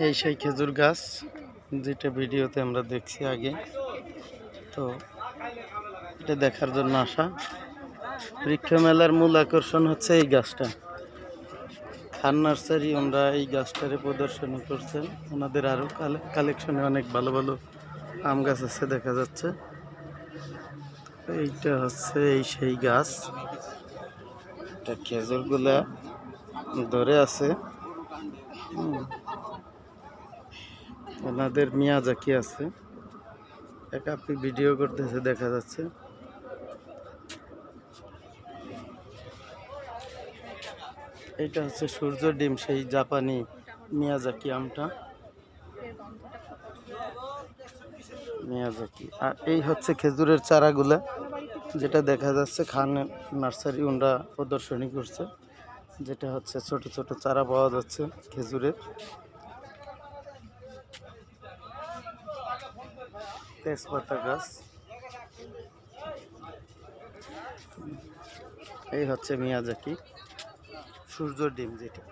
এই সেই খেজুর গাছ যেটা ভিডিওতে আমরা দেখছি আগে। তো এটা দেখার জন্য আসা। বৃক্ষ মেলার মূল আকর্ষণ হচ্ছে এই গাছটা। খান নার্সারি ওনারা এই গাছটারে প্রদর্শনী করছেন। ওনাদের আরও কালেকশনে অনেক ভালো ভালো আম গাছ আছে দেখা যাচ্ছে। এইটা হচ্ছে এই সেই গাছ, এটা খেজুরগুলা ধরে আছে। ওনাদের মিয়াজাকি আছে, এক আপনি ভিডিও করতেছে দেখা যাচ্ছে। এইটা হচ্ছে সূর্য ডিম, সেই জাপানি মিয়াজাকি আমটা, মিয়াজাকি। আর এই হচ্ছে খেজুরের চারাগুলা যেটা দেখা যাচ্ছে খান নার্সারি ওনরা প্রদর্শনী করছে, যেটা হচ্ছে ছোট ছোট চারা পাওয়া যাচ্ছে খেজুরের। তেজপাতা গাছ, এই হচ্ছে মিয়াজাকি সূর্য ডিম যেটা।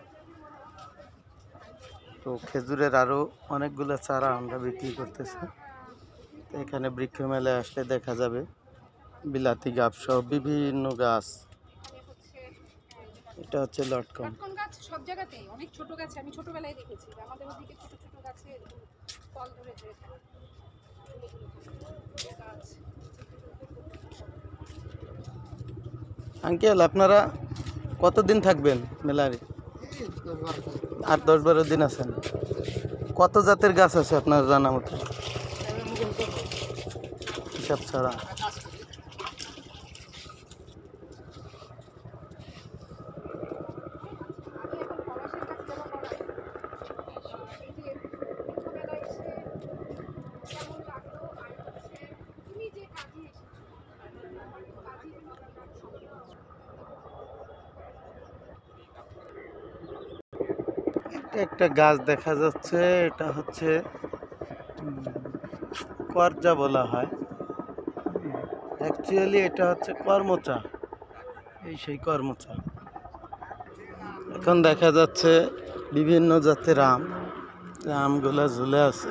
তো খেজুরের আরো অনেকগুলো চারা আমরা বিক্রি করতেছি। এখানে বৃক্ষ মেলায় আসলে দেখা যাবে বিলাতি গাছ সহ বিভিন্ন গাছ। এটা হচ্ছে লটকন গাছ, সব জায়গাতেই অনেক ছোট গাছ আমি ছোটবেলায় দেখেছি। আমাদের ওদিকে ছোট ছোট গাছে ফল ধরেছে। আঙ্কেল, আপনারা কতদিন থাকবেন মেলায়? 8-10-12 দিন আছেন। কত জাতের গাছ আছে আপনার জানা মতো হিসাব ছাড়া? একটা গাছ দেখা যাচ্ছে, এটা হচ্ছে করজা বলা হয়। অ্যাকচুয়ালি এটা হচ্ছে কর্মচা, এই সেই কর্মচা। এখন দেখা যাচ্ছে বিভিন্ন জাতের আমগুলা ঝুলে আছে।